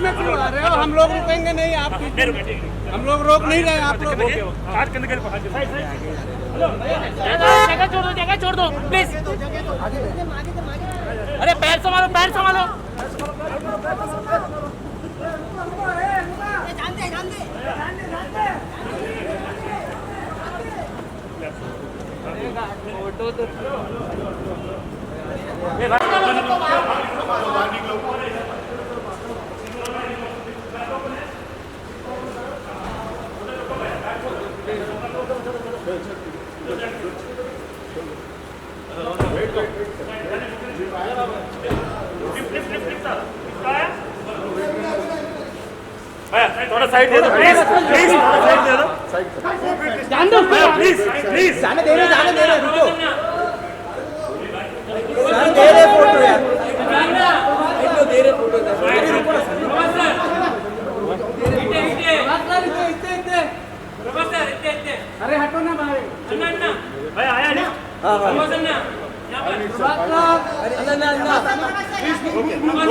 में क्यों आ रहे हो? हम लोग रुकेंगे नहीं, आप हम लोग रोक नहीं रहे, आप लोग जगह छोड़ दो प्लीज। अरे पैर संभालो, पैर संभालो। फोटो तो थोड़ा साइड दे दो प्लीज, प्लीज साइड दे दो, जान दो प्लीज प्लीज। जाने दे रहे, रुको, जाने दे रहे फोटो यार, दे रहे फोटो, अरे हटो ना भाई, भाई आया नहीं।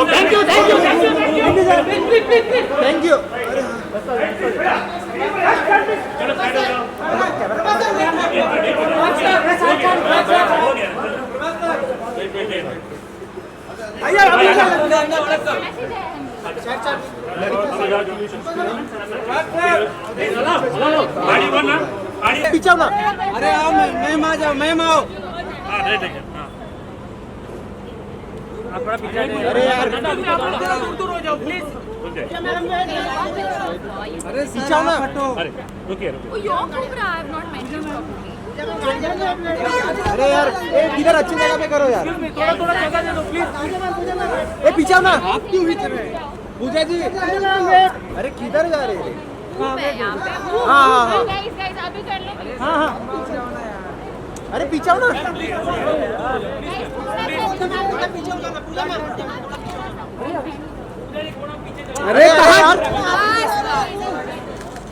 Thank you thank you thank you thank you. पीछे ना, अरे आओ, मैम आ जाओ, मैम आओ। थोड़ा पीछे। अरे यार दूर हो जाओ प्लीज। अरे पीछे आओ ना, हटो। रुकिए अरे यार इधर अच्छी जगह पे करो यार, थोड़ा थोड़ा जगह दे दो प्लीज। ए पीछे आओ ना। आप क्यों इधर है पूजा जी? अरे किधर जा रहे हैं? हाँ, अरे पीछे आओ ना। अरे यार,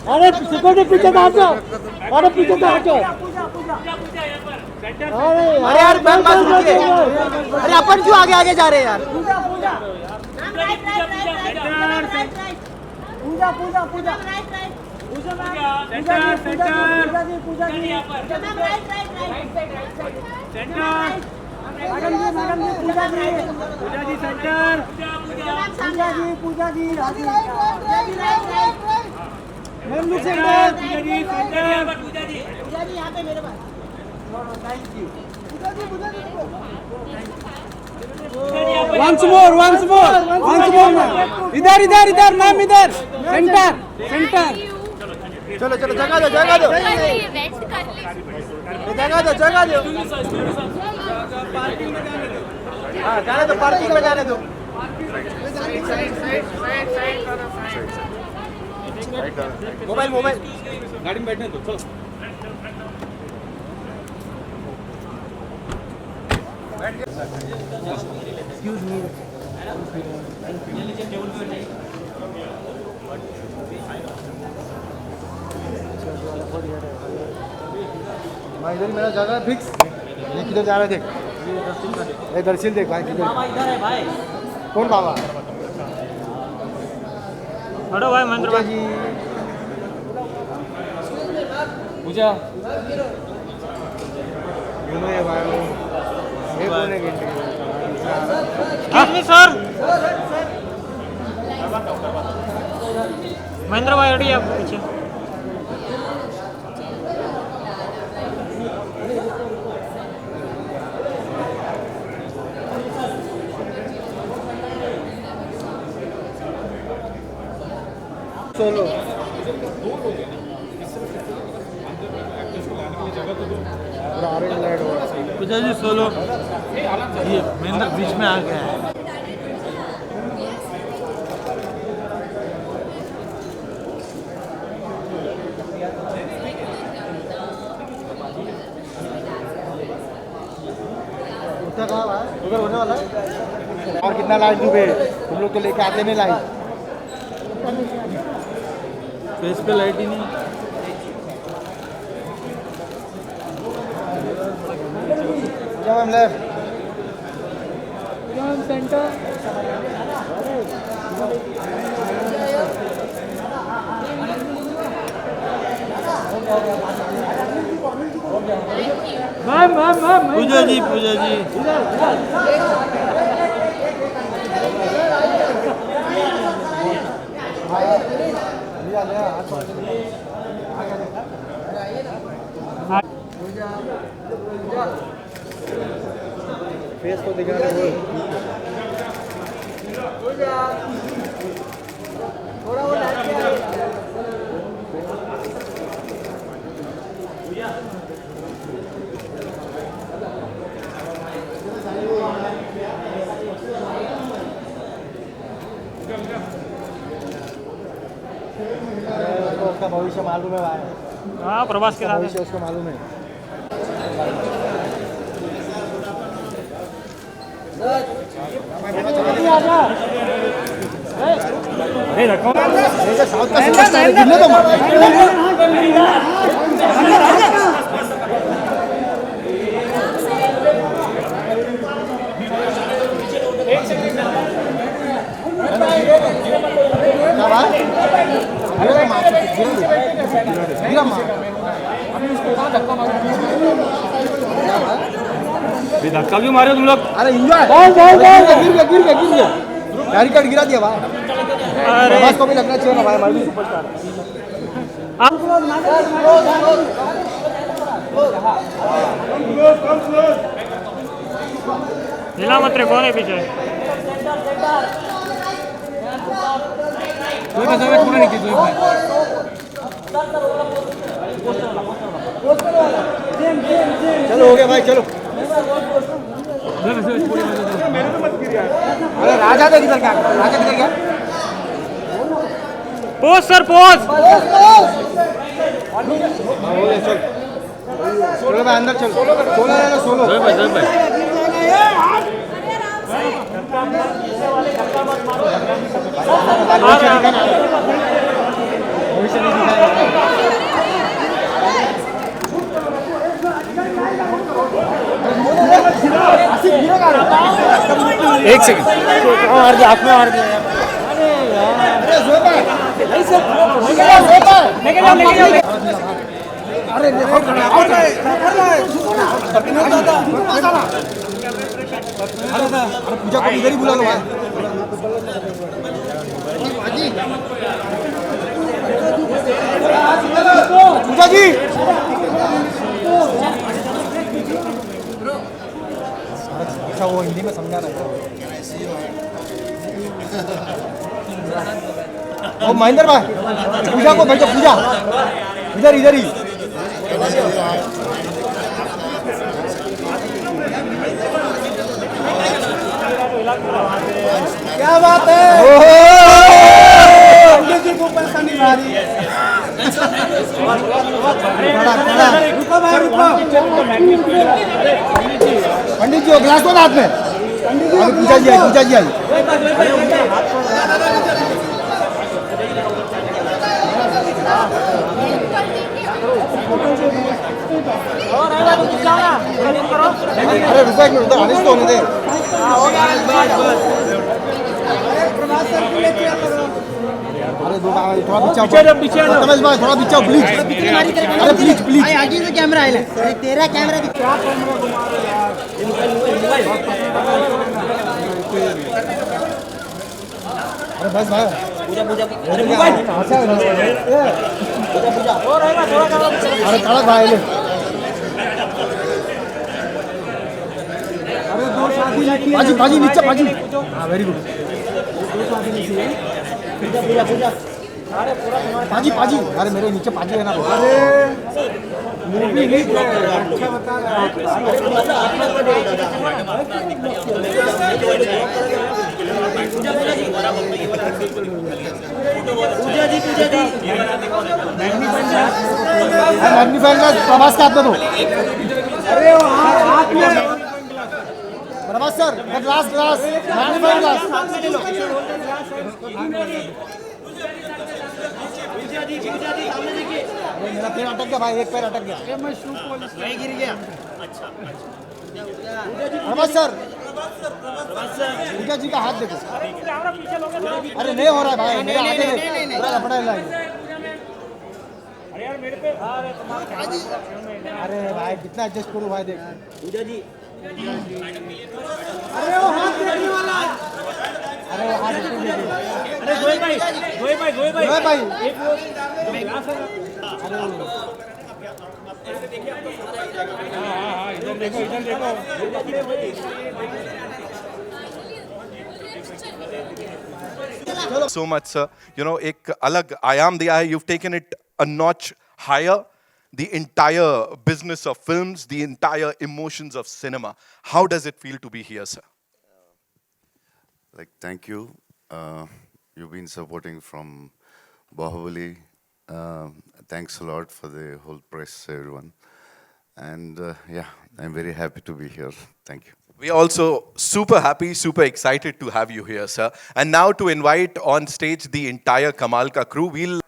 अरे सिक्योरिटी पीछे तो हटो, अरे पीछे तो हटो। अरे यार मैम बात रुकिए, अरे अपन क्यों आगे आगे जा रहे हैं यार? पूजा once more इधर मैम, इधर सेंटर। चलो जगह दो, जगह दो। हाँ जाने दो, पार्किंग में जाने दो। मोबाइल गाड़ी में बैठने दो, चलो। एक्सक्यूज मी, इधर मेरा जगह फिक्स। ये किधर जा रहे थे? ये दर्शन देख भाई, किधर इधर है भाई। कौन बाबा? हटो भाई, मंत्र जी पूजा ये भाई, ये कौन है? Excuse me sir. महेंद्र भाई हटिए आप पीछे। सोलो पूजा जी सोलो। ये महेंद्र बीच में आ गया है। उधर होने वाला है। और कितना लाइट डूबे? तुम लोग तो लेके आते नहीं लाइट। फेस पे लाइट ही नहीं। Ma'am left, centre. Pooja ji Pooja ji face तो दिखा रहे थोड़ा वो उसका भविष्य मालूम है भाई। हाँ प्रभास के साथ भविष्य उसको मालूम है। अरे रखो साउथ का सुपरस्टार है, गिनने दो क्या बात? अरे तो मार गिरा मार। धक्का क्यों मारे हो तुम लोग? अरे एंजॉय गिर गया बैरिकेड गिरा दिया भाई। प्रभास को भी लगना चाहिए ना भाई, मैं भी सुपरस्टार। हिला मत रे, कौन है पीछे? चलो हो गया भाई, चलो। अरे राजा तो किधर गया? राजा किधर गया? Pose sir pose. चल चलो भाई अंदर चलो। सोलो रहना सोलो। भविष्य नहीं दिखाएगा। एक सेकंड मार दिया, हाथ में मार दिया यार। अरे पूजा को इधर ही बुला लो भाई। पूजा जी अच्छा वो हिंदी में समझा रहा है। वो महेंद्र भाई पूजा को भेजो। पूजा इधर ही। क्या बात है? पंडित जी को परेशानी आ रही है। रुको भाई रुको। पंडित जी वो गिलास दो हाथ में। अभी पूजा जी आई। अरे रुको एक मिनट, आनिश तो होने दे। अरे दो भाई थोड़ा पीछे तमेश भाई थोड़ा पीछे प्लीज। अरे प्लीज आगे से कैमरा है। अरे तेरा कैमरा भी अरे बस भाई अरे कड़क भाई ले। बाजी नीचे बाजी। हाँ वेरी गुड। पाजी अरे मेरे नीचे पाजी है ना। अरे मूवी हिट है, अच्छा बता रहा मैग्नीफाइंग प्रभास का हाथ में दो। अरे हाथ में Prabhas sir glass magnifying glass. मेरा पैर अटक गया भाई, एक पैर अटक गया। गिर गया। प्रभास सर पूजा जी का हाथ देखो। अरे नहीं हो रहा है भाई, मेरा आगे पूरा लपड़ा है। अरे भाई कितना एडजस्ट करूँ भाई देख पूजा जी अरे वो हाथ देखने वाला अरे वो हाथ देखने अरे गोयल भाई वाला भाई एक ग्लास है अरे हाँ इधर देखो So much, sir. You know, एक अलग आयाम दिया है. You've taken it a notch higher. The entire business of films, the entire emotions of cinema. How does it feel to be here, sir? Like, thank you. You've been supporting from Bahubali. Thanks a lot for the whole press, everyone. And yeah, I'm very happy to be here. Thank you. We are also super happy, super excited to have you here, sir. And now to invite on stage the entire Kamal Ka crew, we'll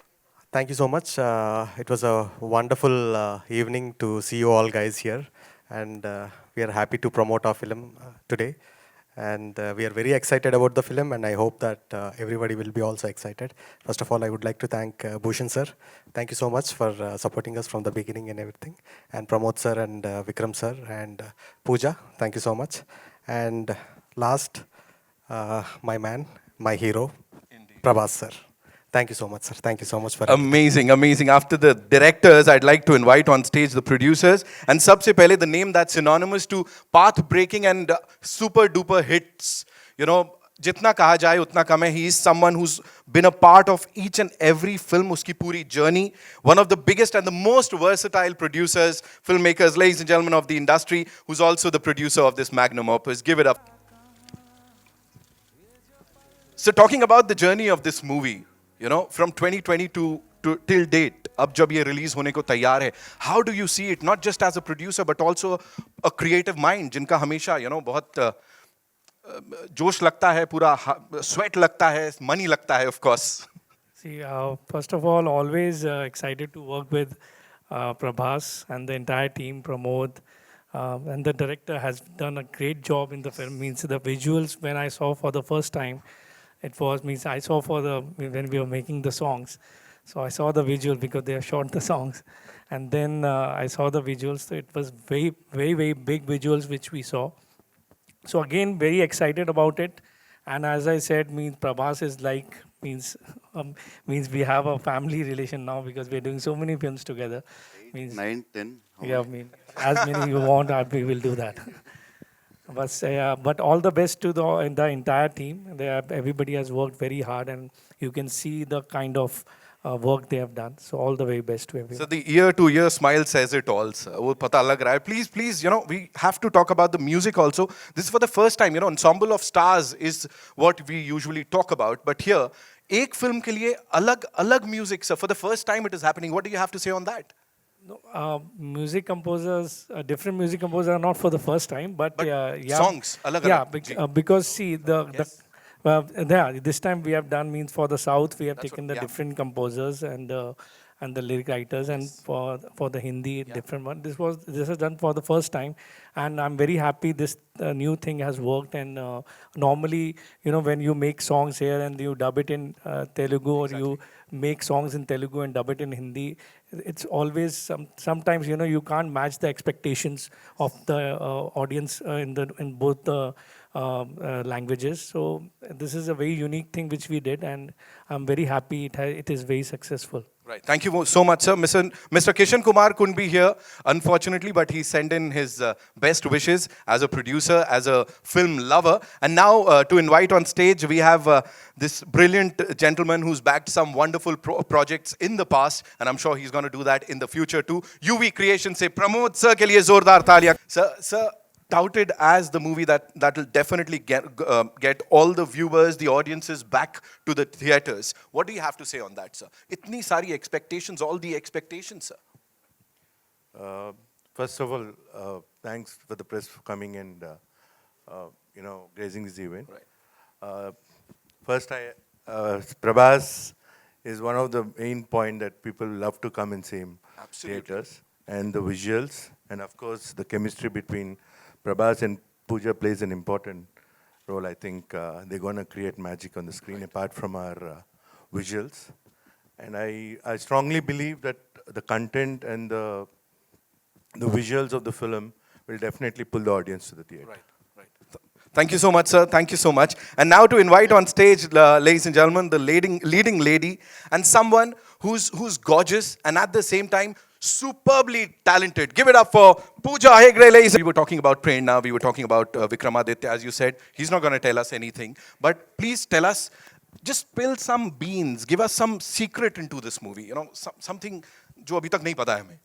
Thank you so much. It was a wonderful evening to see you all guys here. And we are happy to promote our film today. And we are very excited about the film, and I hope that everybody will be also excited. First of all, I would like to thank Bhushan sir. Thank you so much for supporting us from the beginning and everything. And Pramod sir and Vikram sir and Pooja, thank you so much. And last, my man, my hero, Prabhas sir. Thank you so much, sir. Thank you so much for amazing, amazing. After the directors, I'd like to invite on stage the producers. And sabse pehle, the name that's synonymous to path-breaking and super duper hits. You know, jitna kaha jaye utna kam hai. He is someone who's been a part of each and every film, uski puri journey. One of the biggest and the most versatile producers, filmmakers, ladies and gentlemen of the industry, who's also the producer of this magnum opus. Give it up. So talking about the journey of this movie, you know, from 2022 to till date, अब जब ये release होने को तैयार है, how do you see it, not just as a producer, but also a creative mind, जिनका हमेशा, you know, बहुत जोश लगता है, पूरा sweat लगता है, money लगता है, of course. See, first of all, always excited to work with Prabhas and the entire team, Pramod, and the director has done a great job in the film. Means the visuals, when I saw for the first time, I saw when we were making the songs. So I saw the visual because they have shot the songs. And then I saw the visuals. So it was very, very, very big visuals which we saw. So again, very excited about it. And as I said, Prabhas is like, means we have a family relation now because we're doing so many films together. 8, 9, 10. Yeah, as many you want, we will do that. But all the best to the entire team. Everybody has worked very hard, and you can see the kind of work they have done. So all the very best to everyone. So the year-to-year smile says it all, sir. वो पता लग रहा है. Please, you know, we have to talk about the music also. This is for the first time, you know, ensemble of stars is what we usually talk about. But here, एक film के लिए अलग music, sir. For the first time it is happening. What do you have to say on that? Music composers, different music composers are not for the first time, but yeah, songs, because see this time we have done for the South we have taken the different composers and the lyric writers, and for the Hindi different one. This is done for the first time, and I'm very happy this new thing has worked. And normally, you know, when you make songs here and you dub it in Telugu, or you make songs in Telugu and dub it in Hindi, it's always sometimes, you know, you can't match the expectations of the audience in both the languages. So this is a very unique thing which we did, and I'm very happy it is very successful. Right. Thank you so much, sir. Mr. Kishan Kumar couldn't be here, unfortunately, but he sent in his best wishes as a producer, as a film lover. And now to invite on stage, we have this brilliant gentleman who's backed some wonderful projects in the past, and I'm sure he's going to do that in the future too. UV Creation se Pramod sir ke liye zordar taaliyan. Sir, touted as the movie that will definitely get all the viewers, the audiences back to the theaters. What do you have to say on that, sir? Itni sari expectations, all the expectations, sir. First of all, thanks for the press for coming and you know, gracing this event. Right. First, Prabhas is one of the main point that people love to come and see in theaters, and the visuals, and of course the chemistry between Prabhas and Pooja plays an important role. I think they're going to create magic on the screen apart from our visuals. And I strongly believe that the content and the visuals of the film will definitely pull the audience to the theater. Right. Thank you so much, sir. Thank you so much. And now to invite on stage, ladies and gentlemen, the leading lady and someone who's gorgeous and at the same time superbly talented. Give it up for Pooja Hegde, ladies. We were talking about Prerna, we were talking about Vikramaditya, as you said. He's not going to tell us anything. But please tell us, just spill some beans, give us some secret into this movie. You know, something जो अभी तक नहीं पता है हमें.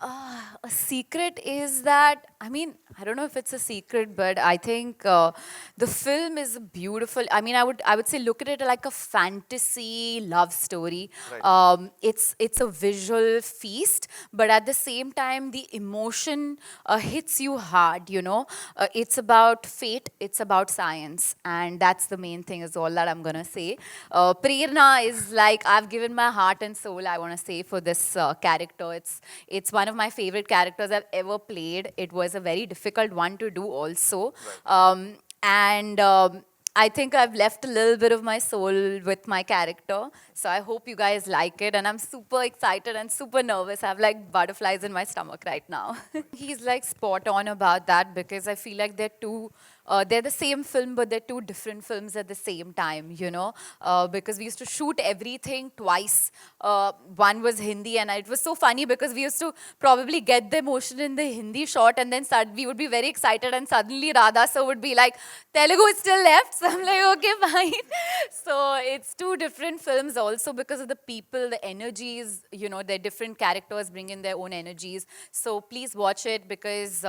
A secret is that, I mean, I don't know if it's a secret, but I think the film is beautiful. I mean, I would say look at it like a fantasy love story. Right. It's a visual feast, but at the same time, the emotion hits you hard, you know. It's about fate, it's about science, and that's the main thing is all that I'm going to say. Prerna is like, I've given my heart and soul, I want to say, for this character. It's one of my favorite characters I've ever played. It was a very difficult one to do also. Right. I think I've left a little bit of my soul with my character. So I hope you guys like it. And I'm super excited and super nervous. I have like butterflies in my stomach right now. He's like spot on about that because I feel like they're the same film, but they're two different films at the same time, you know, because we used to shoot everything twice. One was Hindi, and it was so funny because we used to probably get the emotion in the Hindi shot, and then we would be very excited, and suddenly Radha sir would be like, Telugu is still left. So I'm like, okay, fine. So it's two different films also because of the people, the energies, you know, their different characters bring in their own energies. So please watch it because,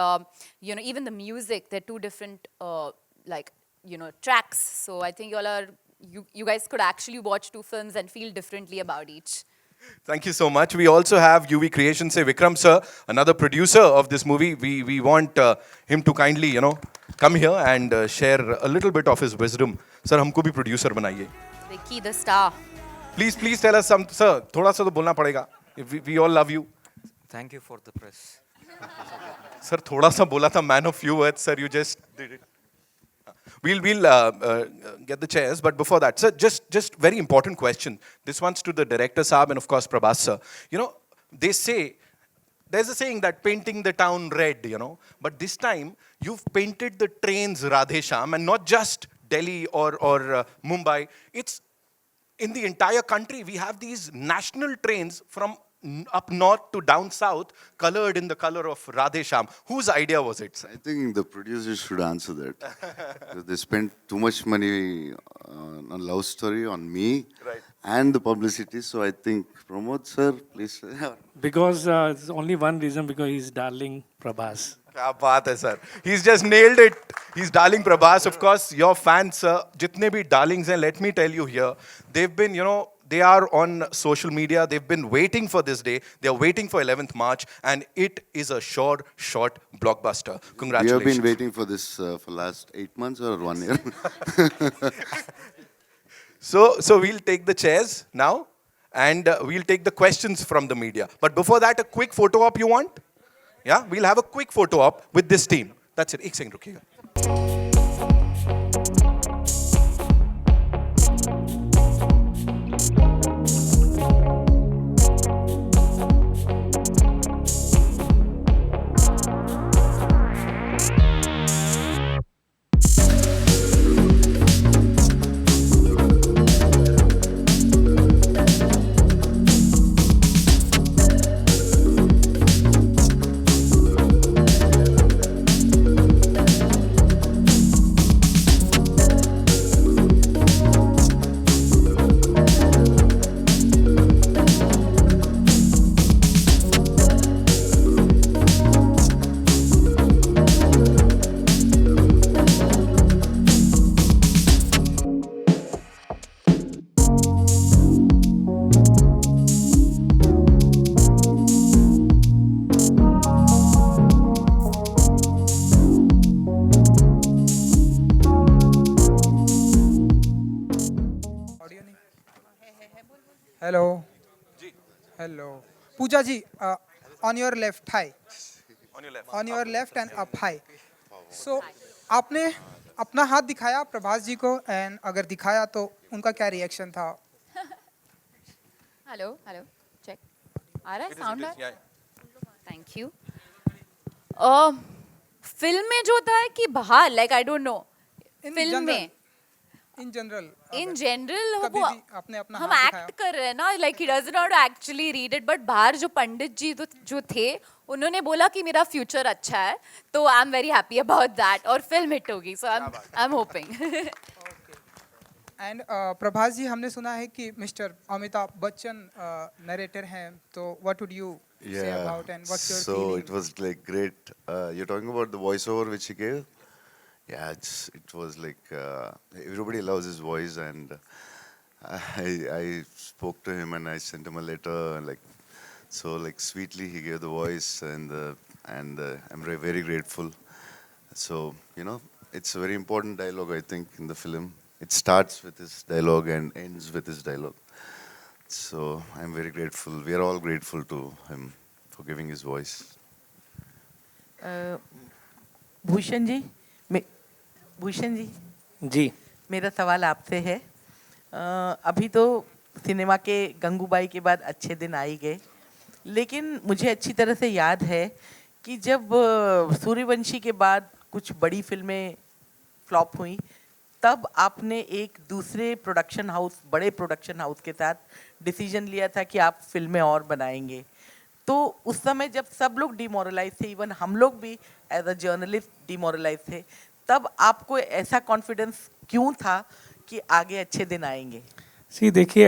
you know, even the music, they're two different like, you know, tracks. So I think you guys could actually watch two films and feel differently about each. Thank you so much. We also have UV Creation say Vikram sir, another producer of this movie. We want him to kindly, you know, come here and share a little bit of his wisdom. Sir, हमको भी producer बनाइए. Vicky the star. Please tell us some, sir. थोड़ा सा तो बोलना पड़ेगा. We all love you. Thank you for the press. Sir, थोड़ा सा बोला था, man of few words, sir. You just did it. We'll get the chairs, but before that, sir, just very important question. This one's to the director Saab and of course Prabhas sir. You know, they say, there's a saying that painting the town red, you know, but this time you've painted the trains Radhe Shyam and not just Delhi or Mumbai. It's in the entire country. We have these national trains from up north to down south, colored in the color of Radhe Shyam. Whose idea was it, sir? I think the producers should answer that. Because they spent too much money on love story, on me, Right. and the publicity. So I think, Pramod sir, please. Because there's only one reason, because he's darling Prabhas. क्या बात है sir. He's just nailed it. He's darling Prabhas. Of course, your fans, sir, जितने भी darlings हैं, let me tell you here, they've been, you know, they are on social media. They've been waiting for this day. They are waiting for 11th March, and it is a short blockbuster. Congratulations. We have been waiting for this for last 8 months or 1 year. So we'll take the chairs now, and we'll take the questions from the media. But before that, a quick photo op you want? Yeah, we'll have a quick photo op with this team. That's it. एक second रुकिएगा. Hello. Hello. Pooja ji, on your left, hi. On your left and up high. So, आपने अपना हाथ दिखाया प्रभास जी को, and अगर दिखाया तो उनका क्या रिएक्शन था? Hello, check. आ रहा है It is, sound? it is, yeah. Thank you. Film में जो होता है कि बाहर, like I don't know, film में इन जनरल इन जनरल कभी वो भी आपने अपना हम हाथ एक्ट कर रहे हैं ना, like he does not actually read it, but बाहर जो पंडित जी जो थे उन्होंने बोला कि मेरा फ्यूचर अच्छा है, तो I am very happy about that, और फिल्म हिट होगी, so I am hoping. And Prabhas ji, हमने सुना है कि मिस्टर अमिताभ बच्चन नरेटर हैं, तो what would you say about and what's your so feeling? it was like great. You're talking about the voiceover which he gave? Yeah, it was like everybody loves his voice, and I spoke to him and I sent him a letter, and like so like sweetly he gave the voice, and I'm very grateful. So you know, it's a very important dialogue, I think, in the film. It starts with his dialogue and ends with his dialogue. So I'm very grateful. We are all grateful to him for giving his voice. Bhushan ji, Bhushan ji ji, मेरा सवाल आपसे है. अभी तो cinema के गंगूबाई के बाद अच्छे दिन आ ही गए, लेकिन मुझे अच्छी तरह से याद है कि जब सूर्यवंशी के बाद कुछ बड़ी फिल्में फ्लॉप हुई, तब आपने एक दूसरे प्रोडक्शन हाउस, बड़े प्रोडक्शन हाउस के साथ डिसीजन लिया था कि आप फिल्में और बनाएंगे. तो उस समय जब सब लोग डिमोरलाइज थे, इवन हम लोग भी एज अ जर्नलिस्ट डिमोरलाइज थे, तब आपको ऐसा कॉन्फिडेंस क्यों था कि आगे अच्छे दिन आएंगे? सी देखिए,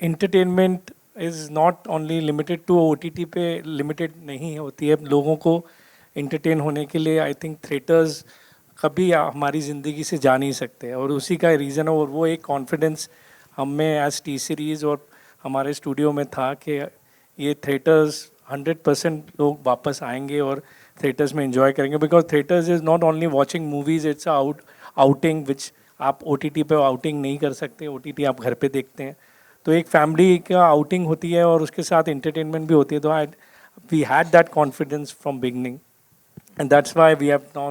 entertainment is not only limited to OTT पे लिमिटेड नहीं होती है. लोगों को एंटरटेन होने के लिए आई थिंक थिएटर्स कभी हमारी ज़िंदगी से जा नहीं सकते, और उसी का रीज़न है, और वो एक कॉन्फिडेंस हम में एज टी सीरीज़ और हमारे स्टूडियो में था कि ये थिएटर्स 100% लोग वापस आएंगे और थिएटर्स में एंजॉय करेंगे, because theatres is not only watching movies, it's outing which आप OTT पे आउटिंग नहीं कर सकते. OTT आप घर पे देखते हैं, तो एक फैमिली का आउटिंग होती है और उसके साथ एंटरटेनमेंट भी होती है. तो we had that confidence from beginning, and that's why we have now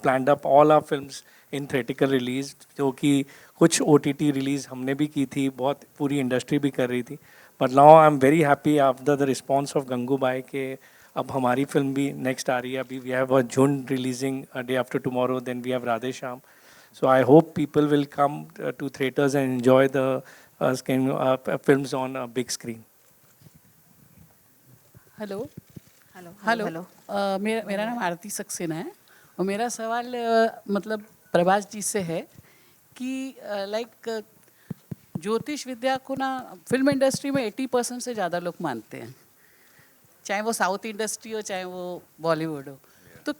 planned up all our films in theatrical release, जो कि कुछ OTT release हमने भी की थी, बहुत पूरी इंडस्ट्री भी कर रही थी. But now I'm very happy after the response of Gangubai के अब हमारी फिल्म भी नेक्स्ट आ रही है. अभी we have a June releasing a day after tomorrow, then we have Radhe Shyam. So I hope people will come to theaters and enjoy the films on a big screen. Hello hello मेरा नाम आरती सक्सेना है, और मेरा सवाल मतलब प्रभास जी से है कि लाइक ज्योतिष विद्या को ना फिल्म इंडस्ट्री में 80% से ज़्यादा लोग मानते हैं, चाहे वो साउथ इंडस्ट्री हो चाहे वो बॉलीवुड हो. तो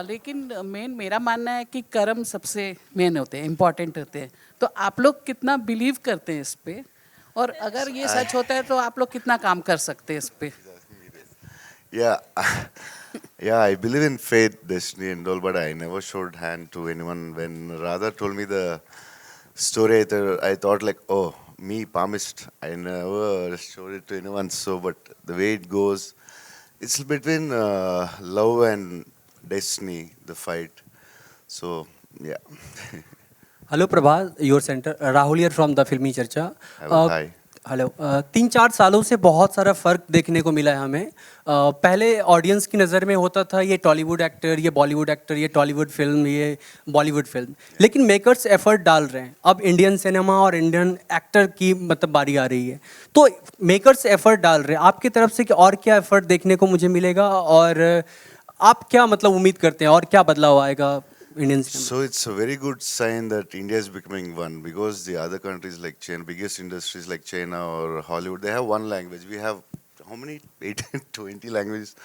लेकिन मेरा मानना है कि कर्म सबसे मेन होते हैं, इम्पॉर्टेंट होते हैं. तो आप लोग कितना बिलीव करते हैं इस पे, और अगर ये सच होता है तो आप लोग कितना काम कर सकते हैं इस पे? Yeah, I believe in fate, destiny, and all, but I never showed hand to anyone. When Radha told me the story, I thought like, oh, me, palmist. I never showed it to anyone. So, but the way it goes, it's between love and destiny, the fight. So, yeah. Hello, Prabhas, your center. Rahul here from the Filmi Charcha. Hello, hi. Hello. 3-4 सालों से बहुत सारा फ़र्क देखने को मिला है हमें. पहले ऑडियंस की नज़र में होता था ये टॉलीवुड एक्टर, ये बॉलीवुड एक्टर, ये टॉलीवुड फिल्म, ये बॉलीवुड फिल्म. लेकिन मेकर्स एफर्ट डाल रहे हैं. अब इंडियन सिनेमा और इंडियन एक्टर की मतलब बारी आ रही है, तो मेकर्स एफर्ट डाल रहे हैं. आपकी तरफ से कि और क्या एफर्ट देखने को मुझे मिलेगा, और आप क्या मतलब उम्मीद करते हैं और क्या बदलाव आएगा Indian cinema? So it's a very good sign that India is becoming one, because the other countries like China, biggest industries like China or Hollywood, they have one language. We have how many? 18, 20 languages.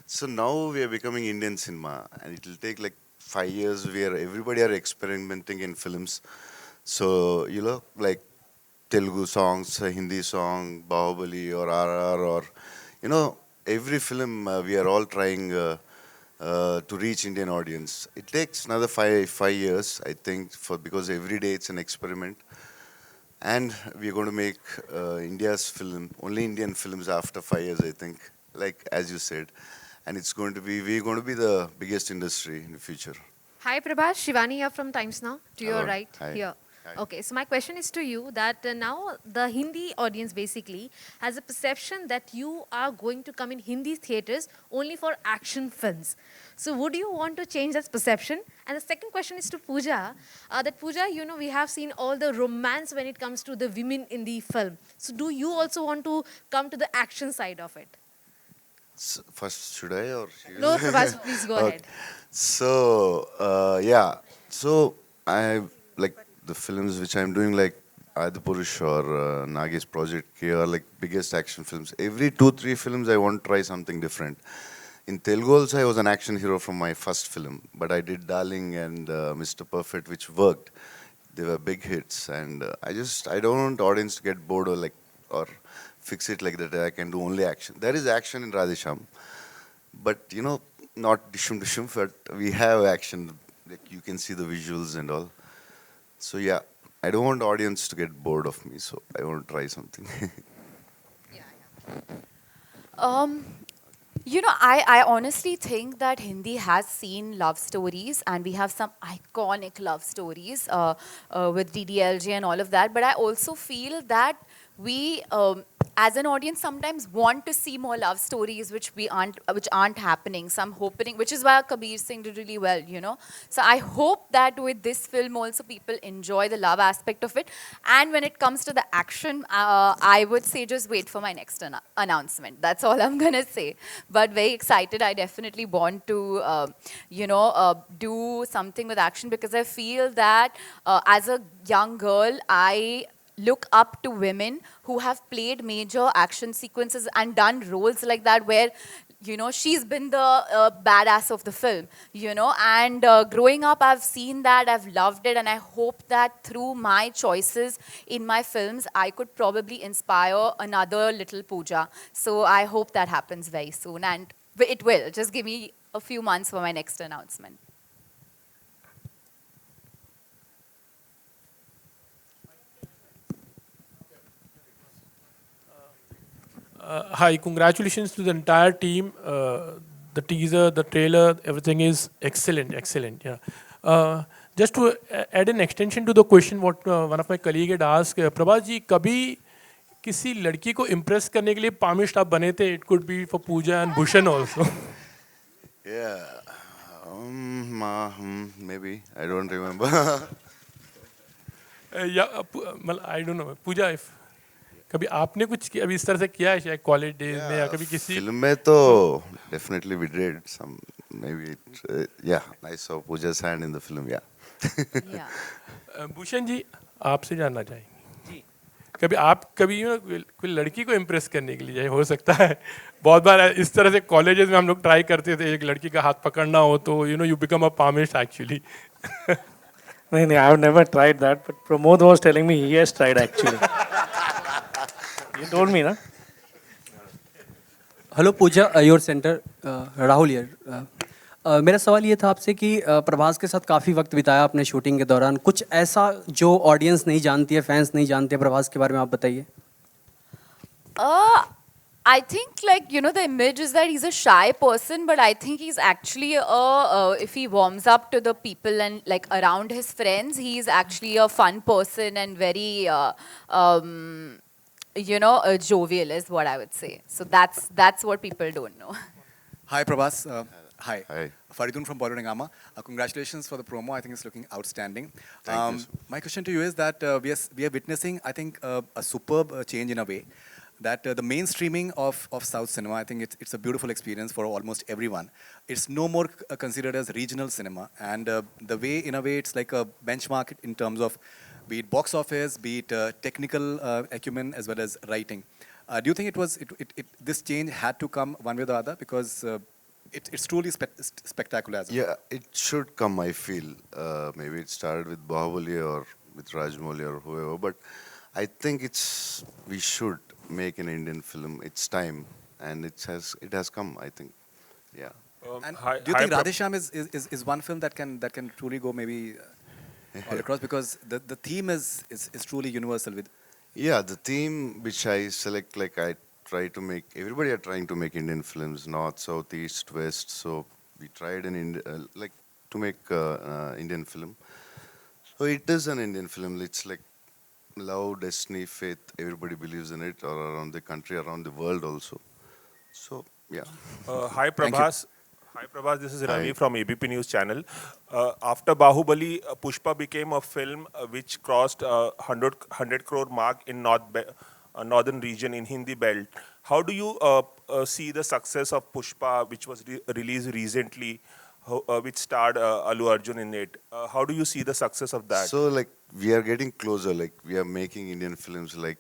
So now we are becoming Indian cinema, and it will take like 5 years where everybody are experimenting in films. So you know, like Telugu songs, Hindi song, Bahubali or RR, or you know, every film we are all trying. To reach Indian audience. It takes another five years, I think, because every day it's an experiment. And we're going to make India's film, only Indian films after 5 years, I think, like as you said. And we're going to be the biggest industry in the future. Hi Prabhas, Shivani here from Times Now. To your Hello. right, Hi. here. Okay, so my question is to you that now the Hindi audience basically has a perception that you are going to come in Hindi theaters only for action films. So would you want to change that perception? And the second question is to Pooja, that Pooja, you know, we have seen all the romance when it comes to the women in the film. So do you also want to come to the action side of it? First, should I or you? No, Prabhas, please go ahead. So, yeah. So, I like the films which I'm doing, like Adipurush or Nagesh Project K, are like biggest action films. Every 2-3 films, I want to try something different. In Telugu also, I was an action hero from my first film, but I did Darling and Mr. Perfect, which worked. They were big hits, and I don't want audience to get bored or fix it like that. I can do only action. There is action in Radhe Shyam, but not dishum dishum, but we have action. Like you can see the visuals and all. So yeah, I don't want audience to get bored of me, so I want to try something. You know, I honestly think that Hindi has seen love stories, and we have some iconic love stories with DDLJ and all of that. But I also feel that we, as an audience, sometimes want to see more love stories which aren't happening. So I'm hoping, which is why Kabir Singh did really well, you know. So I hope that with this film also people enjoy the love aspect of it. And when it comes to the action, I would say just wait for my next announcement. That's all I'm gonna say. But very excited. I definitely want to, do something with action, because I feel that as a young girl, I look up to women who have played major action sequences and done roles like that where, you know, she's been the badass of the film, you know. And growing up, I've seen that, I've loved it, and I hope that through my choices in my films, I could probably inspire another little Pooja. So I hope that happens very soon, and it will. Just give me a few months for my next announcement. Hi, congratulations to the entire team. The teaser, the trailer, everything is excellent, excellent. Yeah. Just to add an extension to the question, what one of my colleague had asked, Prabhas ji, कभी किसी लड़की को impress करने के लिए palmist आप बने थे? It could be for Pooja and Bhushan also. Yeah, maybe I don't remember. Yeah, I don't know. Pooja, if कभी आपने कुछ अभी इस तरह से किया है शायद कॉलेज डेज में या कभी किसी फिल्म में तो definitely we did some, maybe yeah, I saw Pooja's hand in the film, yeah. Bhushan ji आपसे जानना चाहेंगे कभी आप कोई लड़की को इम्प्रेस करने के लिए हो सकता है बहुत बार इस तरह से कॉलेजेस में हम लोग ट्राई करते थे एक लड़की का हाथ पकड़ना हो तो you become a palmist actually नहीं I have never tried that but Pramod was telling me he has tried actually You told me, na? Hello Pooja, your centre Rahul here. मेरा सवाल ये था आपसे कि प्रभास के साथ काफ़ी वक्त बिताया आपने शूटिंग के दौरान, कुछ ऐसा जो ऑडियंस नहीं जानती है, फैंस नहीं जानते प्रभास के बारे में, आप बताइए। I think, like, you know, the image is that he's a shy person, but I think he's actually if he warms up to the people and like around his friends, he's actually a fun person and very jovial is what I would say. So that's what people don't know. Hi, Prabhas. Hi. Hi. Faridun from Bollywood Hangama. Congratulations for the promo. I think it's looking outstanding. Thank you. My question to you is that we are witnessing, I think, a superb change in a way. That the mainstreaming of South cinema, I think it's a beautiful experience for almost everyone. It's no more considered as regional cinema. And the way, in a way, it's like a benchmark in terms of be it box office, be it technical acumen, as well as writing. Do you think this change had to come one way or the other? Because it's truly spectacular. Yeah, it should come, I feel. Maybe it started with Bahubali or with Rajmouli or whoever, but I think we should make an Indian film. It's time, and it has come, I think. Yeah. And do you think Radhe Shyam is one film that can truly go maybe all across, because the theme is truly universal with. Yeah, the theme which I select, like I try to make. Everybody are trying to make Indian films, north, south, east, west. So we tried to make Indian film. So it is an Indian film. It's like love, destiny, faith. Everybody believes in it, or around the country, around the world also. So yeah. Hi Thank you. Prabhas. Hi Prabhas, this is Hi. Ravi from ABP News Channel. After Bahubali, Pushpa became a film which crossed 100 crore mark in northern region in Hindi belt. How do you see the success of Pushpa, which was released recently, which starred Allu Arjun in it? How do you see the success of that? So like we are getting closer. Like we are making Indian films. Like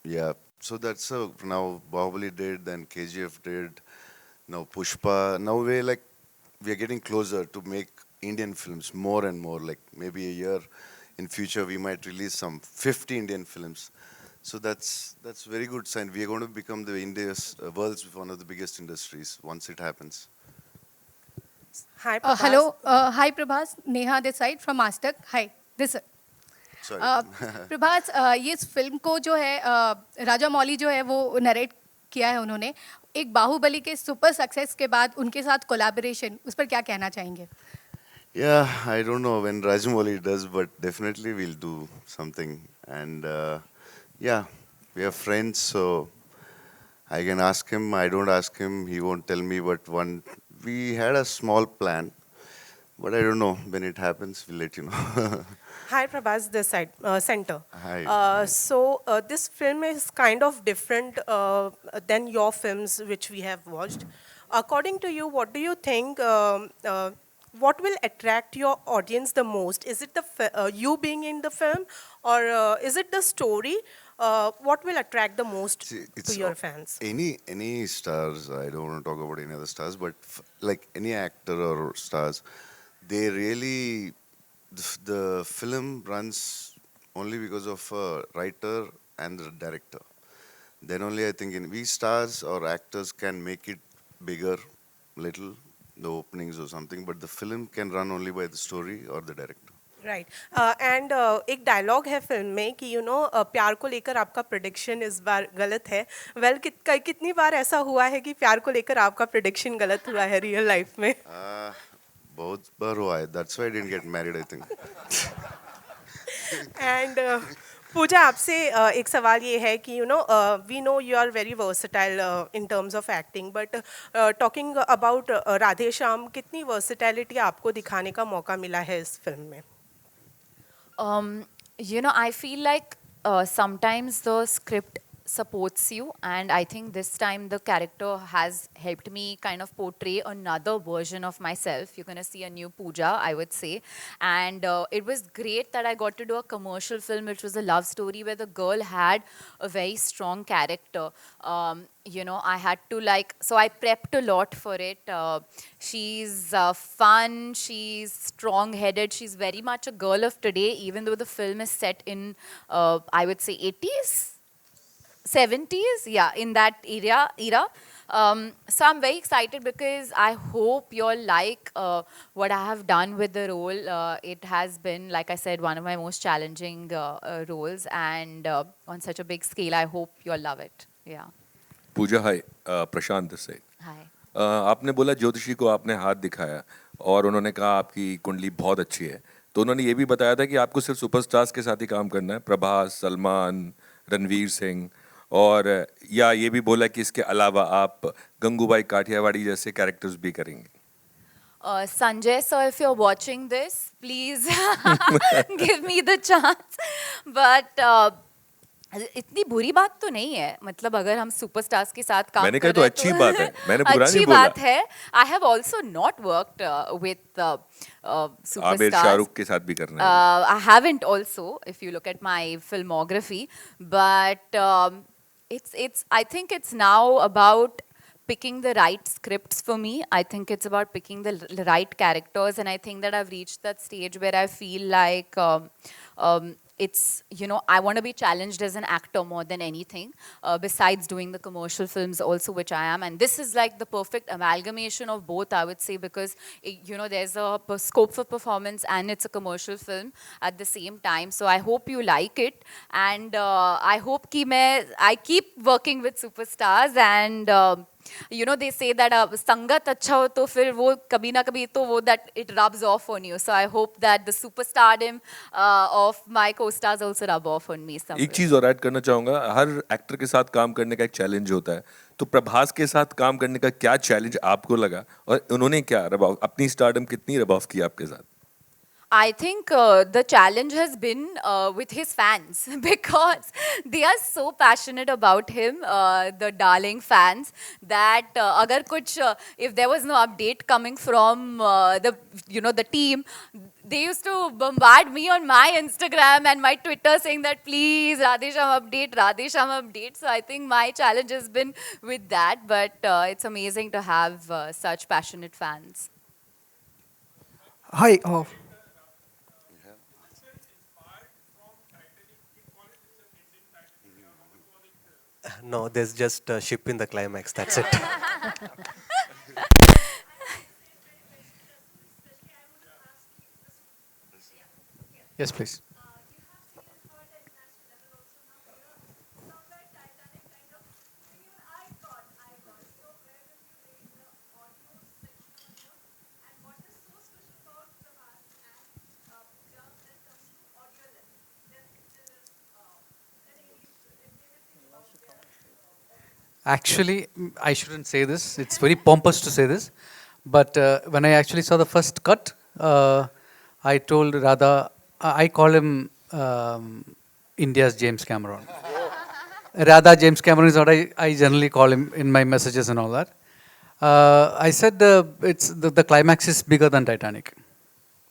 yeah. So that's now Bahubali did, then KGF did, now Pushpa. Now we are getting closer to make Indian films more and more. Like maybe a year in future we might release some 50 Indian films. So that's very good sign. We are going to become the India's world's one of the biggest industries once it happens. Hi, Prabhas. Hello. Hi, Prabhas. Neha this side from Mastak. Hi. This side. Sorry. Prabhas ये इस film को जो है राजा मौली जो है वो narrate किया है उन्होंने एक बाहुबली के सुपर सक्सेस के बाद उनके साथ कोलैबोरेशन उस पर क्या कहना चाहेंगे? Yeah, I don't know when Rajamouli does, but definitely we'll do something. And yeah, we are friends, so I can ask him. I don't ask him, he won't tell me. But we had a small plan, but I don't know when it happens. We'll let you know. Hi, Prabhas, this side, center. Hi. So this film is kind of different than your films which we have watched. According to you, what do you think? What will attract your audience the most? Is it you being in the film, or is it the story? What will attract the most to your fans? Any stars, I don't want to talk about any other stars, but like any actor or stars, they really, the film runs only because of a writer and the director. Then only I think we stars or actors can make it bigger, little, the openings or something, but the film can run only by the story or the director. Right. And एक dialogue है film में कि प्यार को लेकर आपका prediction इस बार गलत है. Well, कितनी बार ऐसा हुआ है कि प्यार को लेकर आपका प्रेडिक्शन गलत हुआ है रियल लाइफ में? बहुत बार हुआ है. That's why I didn't get married, I think. And पूजा आपसे एक सवाल ये है कि we know you are very versatile in terms of acting, but talking about Radhe Shyam, कितनी versatility आपको दिखाने का मौका मिला है इस फिल्म में? I feel like sometimes the script supports you, and I think this time the character has helped me kind of portray another version of myself. You're going to see a new Pooja, I would say. And it was great that I got to do a commercial film which was a love story where the girl had a very strong character. I had to so I prepped a lot for it. She's fun, she's strong-headed, she's very much a girl of today, even though the film is set in, I would say, 80s? 70s, yeah, in that era. So I'm very excited because I hope you all like what I have done with the role. It has been, like I said, one of my most challenging roles, and on such a big scale, I hope you all love it. Yeah. Pooja, hi, Prashant this side. Hi. आपने बोला ज्योतिषी को आपने हाथ दिखाया और उन्होंने कहा आपकी कुंडली बहुत अच्छी है, तो उन्होंने ये भी बताया था कि आपको सिर्फ सुपरस्टार्स के साथ ही काम करना है, प्रभास, सलमान, रणवीर सिंह, और या ये भी बोला कि इसके अलावा आप गंगूबाई काठियावाड़ी जैसे कैरेक्टर्स भी करेंगे. Sanjay sir, if you're watching this, please give me the chance. But इतनी बुरी बात तो नहीं है, मतलब अगर हम सुपरस्टार्स के साथ काम मैंने कहा तो अच्छी बात है, मैंने बुरा नहीं बोला. अच्छी बात है. I have also not worked with superstars. Aamir Shahrukh के साथ भी करना है. I haven't also, if you look at my filmography, but I think it's now about picking the right scripts for me. I think it's about picking the right characters, and I think that I've reached that stage where I feel like it's, I want to be challenged as an actor more than anything, besides doing the commercial films also, which I am. And this is like the perfect amalgamation of both, I would say, because, there's a scope for performance and it's a commercial film at the same time. So I hope you like it. And I hope I keep working with superstars, and you know, they say that sangat acha ho to fir wo kabhi na kabhi to wo that it rubs off on you. So I hope that the superstardom of my co-stars also rub off on me somewhere. एक चीज और add करना चाहूंगा, हर actor के साथ काम करने का एक चैलेंज होता है, तो प्रभास के साथ काम करने का क्या चैलेंज आपको लगा और उन्होंने क्या रबाव, अपनी स्टारडम कितनी रबाव की आपके साथ? I think the challenge has been with his fans because they are so passionate about him, the darling fans, that agar kuch, if there was no update coming from the team, they used to bombard me on my Instagram and my Twitter saying that please Radhe Shyam update, Radhe Shyam update. So I think my challenge has been with that, but it's amazing to have such passionate fans. Hi. No, there's just a ship in the climax, that's it. Yes, please. Actually, I shouldn't say this. It's very pompous to say this. But when I actually saw the first cut, I told Radha, I call him India's James Cameron. Radha James Cameron is what I generally call him in my messages and all that. I said the climax is bigger than Titanic.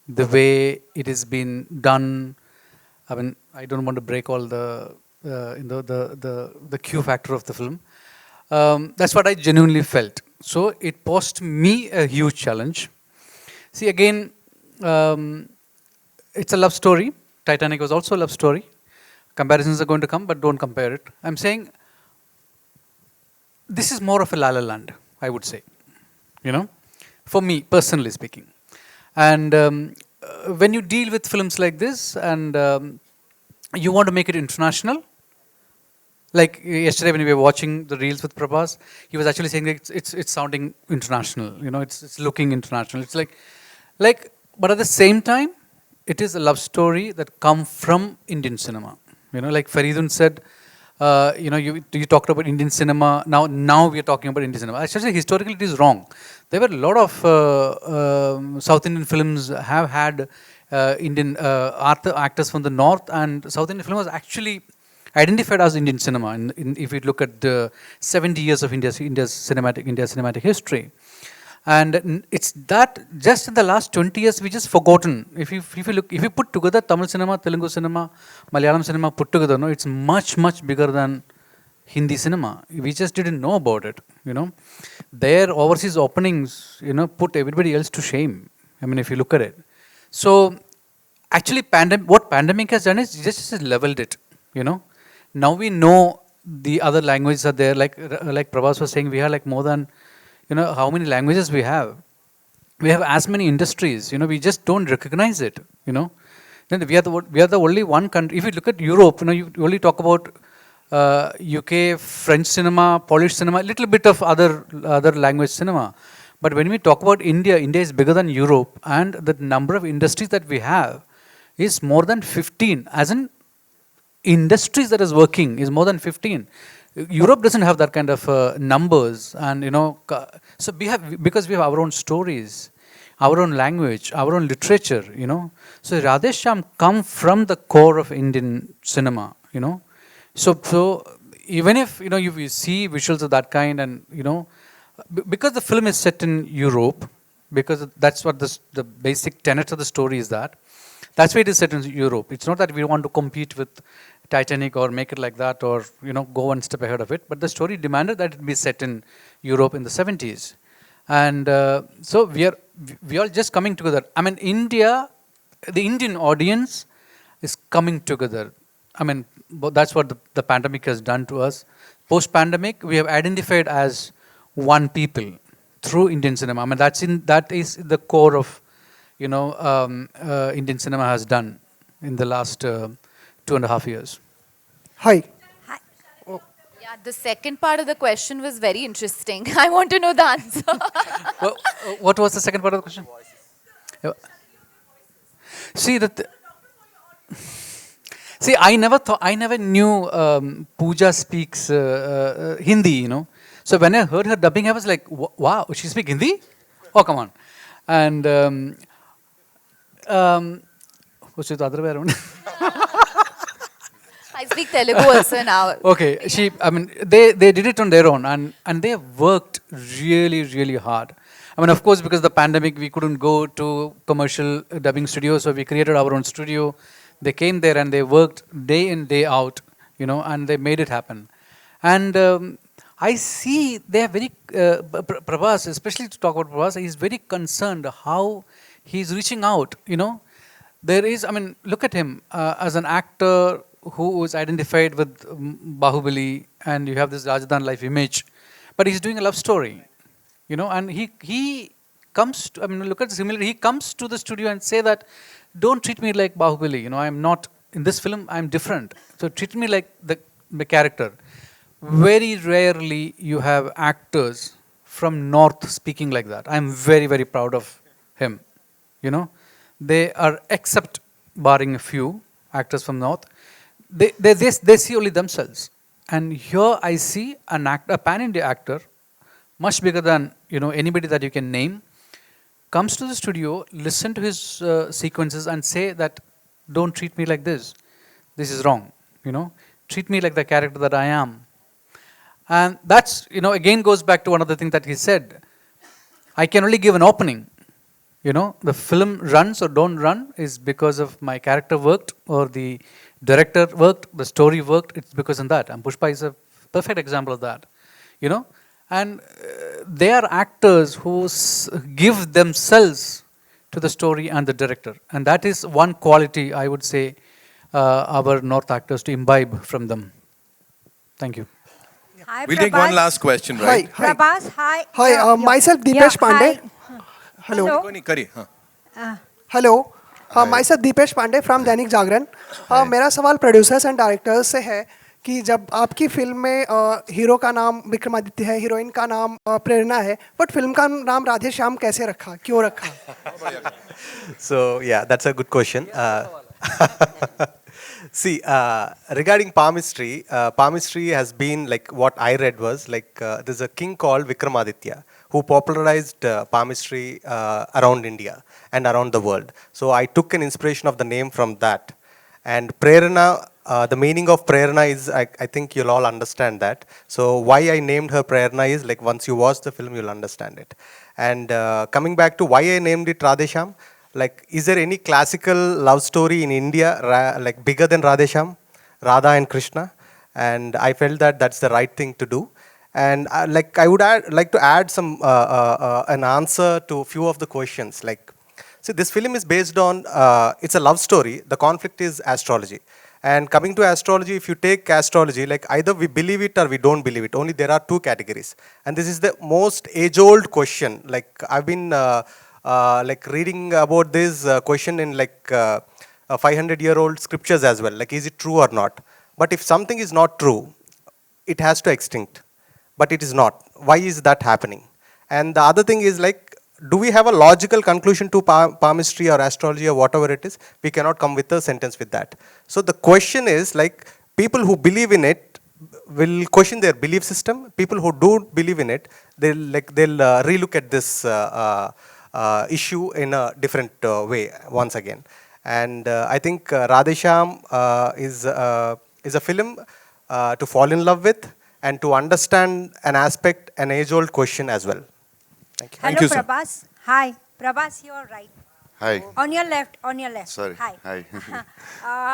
The way it has been done, I mean, I don't want to break all the Q factor of the film. That's what I genuinely felt. So it posed me a huge challenge. See, again, it's a love story. Titanic was also a love story. Comparisons are going to come, but don't compare it. I'm saying this is more of a La La Land, I would say, for me, personally speaking. And when you deal with films like this and you want to make it international, like yesterday when we were watching the reels with Prabhas, he was actually saying that it's sounding international, it's looking international. It's like, but at the same time, it is a love story that come from Indian cinema. Like Faridun said, you talked about Indian cinema. Now we are talking about Indian cinema. Actually, historically, it is wrong. There were a lot of South Indian films have had Indian actors from the north, and South Indian film was actually identified as Indian cinema. If you look at the 70 years of India's cinematic history, and it's that just in the last 20 years we just forgotten. If you put together Tamil cinema, Telugu cinema, Malayalam cinema put together, it's much bigger than Hindi cinema. We just didn't know about it. Their overseas openings, put everybody else to shame. I mean, if you look at it. So actually, what pandemic has done is just leveled it. Now we know the other languages are there. Like Prabhas was saying, we have like more than, how many languages we have. We have as many industries. We just don't recognize it. Then we are the only one country. If you look at Europe, you only talk about UK, French cinema, Polish cinema, a little bit of other language cinema. But when we talk about India, India is bigger than Europe, and the number of industries that we have is more than 15. As in industries that is working is more than 15. Europe doesn't have that kind of numbers, and so because we have our own stories, our own language, our own literature. So Radhe Shyam come from the core of Indian cinema. So even if you see visuals of that kind, and because the film is set in Europe, because that's what the basic tenet of the story is that's why it is set in Europe. It's not that we want to compete with Titanic or make it like that, or go one step ahead of it. But the story demanded that it be set in Europe in the 70s, and so we are just coming together. I mean, the Indian audience is coming together. I mean, that's what the pandemic has done to us. Post-pandemic, we have identified as one people through Indian cinema. I mean, that is the core of Indian cinema has done in the last 2.5 years. Hi. Yeah, Yeah, the second part of the question was very interesting. I want to know the answer. Well, what was the second part of the question? Yeah. See that. See, I never knew Pooja speaks Hindi. You know, so when I heard her dubbing, I was like, wow, she speaks Hindi? Oh, come on. And what's it the other way around? I speak Telugu also now. Okay, they did it on their own, and they worked really, really hard. I mean, of course, because of the pandemic, we couldn't go to commercial dubbing studios, so we created our own studio. They came there and they worked day in, day out, you know, and they made it happen. And I see they are very, Prabhas, especially to talk about Prabhas, he's very concerned how he's reaching out, you know. There is, I mean, look at him as an actor who was identified with Bahubali, and you have this Rajadan life image, but he's doing a love story, you know, and he comes to, I mean, look at the similarity, he comes to the studio and say that, don't treat me like Bahubali, you know, I'm not, in this film, I'm different, so treat me like the character. Very rarely you have actors from North speaking like that. I'm very, very proud of him, you know. They are, except barring a few actors from North, they see only themselves. And here I see a pan-India actor, much bigger than, you know, anybody that you can name, comes to the studio, listen to his sequences and say that, don't treat me like this. This is wrong, you know. Treat me like the character that I am. And that's, you know, again goes back to one of the things that he said. I can only give an opening. You know, the film runs or don't run is because of my character worked, or the director worked, the story worked, it's because of that. And Pushpa is a perfect example of that, you know. And they are actors who give themselves to the story and the director. And that is one quality, I would say, our North actors to imbibe from them. Thank you. Hi, We'll take one last question, right? Hi. Prabhas, hi. Hi, myself Deepesh Pandey. Hello. Hello. Myself Deepesh Pandey from Dainik Jagran. मेरा सवाल producers and directors से है कि जब आपकी film में hero का नाम विक्रमादित्य है, हीरोइन का नाम प्रेरणा है, बट फिल्म का नाम राधे श्याम कैसे रखा, क्यों रखा? So yeah, that's a good question. See, regarding palmistry, palmistry has been like, what I read was like, there's a king called Vikramaditya who popularized palmistry around India and around the world. So I took an inspiration of the name from that. And Prerana, the meaning of Prerana is, I think you'll all understand that. So why I named her Prerana is like, once you watch the film, you'll understand it. And coming back to why I named it Radhe Shyam, like, is there any classical love story in India like bigger than Radhe Shyam, Radha and Krishna? And I felt that that's the right thing to do. And like, I would like to add some an answer to a few of the questions. Like, see, this film is based on, it's a love story. The conflict is astrology. And coming to astrology, if you take astrology, like, either we believe it or we don't believe it. Only there are two categories. And this is the most age-old question. Like, I've been like reading about this question in like 500-year-old scriptures as well. Like, is it true or not? But if something is not true, it has to extinct. But it is not. Why is that happening? And the other thing is like, do we have a logical conclusion to palmistry or astrology or whatever it is? We cannot come with a sentence with that. So the question is like, people who believe in it will question their belief system. People who don't believe in it, they'll relook at this issue in a different way once again. And I think Radhe Shyam is a film to fall in love with and to understand an aspect, an age-old question as well. Thank you. Hello, Thank you, Prabhas. Hi. Prabhas, you're right. Hi. On your left, on your left. Sorry. Hi.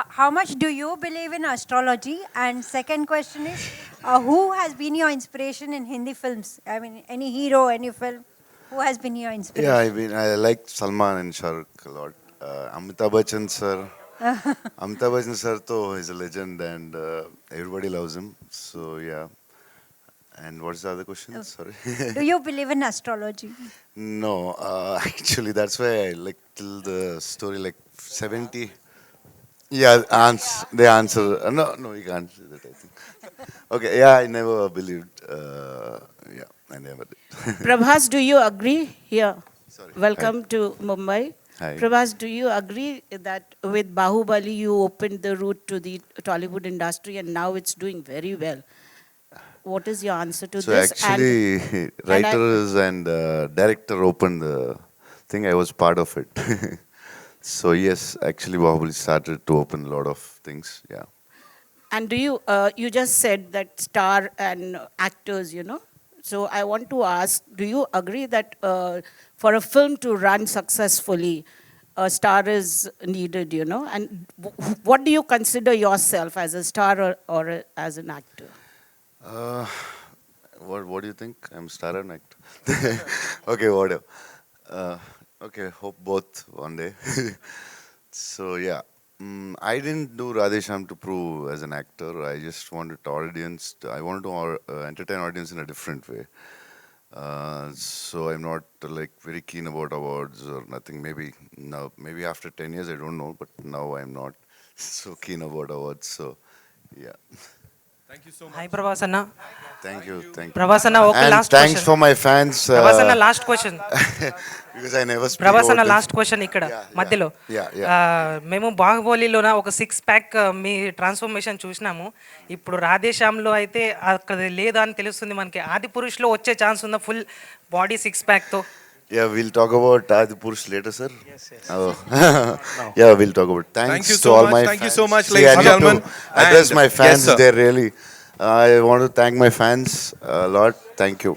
How much do you believe in astrology? And second question is, who has been your inspiration in Hindi films? I mean, any hero, any film? Who has been your inspiration? Yeah, I like Salman and Shah Rukh a lot. Amitabh Bachchan sir. Amitabh Bachchan sir is a legend and everybody loves him. So yeah. And what's the other question? Sorry. Do you believe in astrology? No, actually that's why I like till the story like 70. Yeah, they answer. No, you can't say that, I think. Okay, yeah, I never believed. Yeah, I never did. Prabhas, do you agree here? Sorry. Welcome to Mumbai. Hi. Prabhas, do you agree that with Bahubali you opened the route to the Tollywood industry and now it's doing very well? What is your answer to So this? actually, writers and director opened the thing. I was part of it. So yes, actually, Bahubali started to open a lot of things. Yeah. And do you, you just said that star and actors, you know. So I want to ask, do you agree that for a film to run successfully, a star is needed, you know? And what do you consider yourself as a star or as an actor? What do you think? I'm star and actor. Okay, whatever. Okay, hope both one day. So yeah, I didn't do Radhe Shyam to prove as an actor. I just wanted audience. I wanted to entertain audience in a different way. So I'm not like very keen about awards or nothing. Maybe now, maybe after 10 years, I don't know. But now I'm not so keen about awards. So yeah. Thank you so much. Hi, Prabhas Anna. Thank you. Prabhas Anna, okay, and last thanks question. for my fans. Prabhas Anna, last question. Because I never speak Prabhas about Anna, this. last question ఇక్కడ మధ్యలో మేము బాహుబలిలోన ఒక 6-pack మీ transformation చూసినాము. ఇప్పుడు రాధేశ్యామ్లో అయితే అక్కడ లేదా అని తెలుస్తుంది మనకి. ఆది పురుష్లో వచ్చే ఛాన్స్ ఉందా ఫుల్ బాడీ 6-pack తో? Yeah, we'll talk about Adi Purush later, sir. Yes. Oh. Yeah, we'll talk about. Thanks you to so all much. my Thank you fans. so much, See, ladies and I need to gentlemen. address And my yes, fans. sir. They're really. I want to thank my fans a lot. Thank you.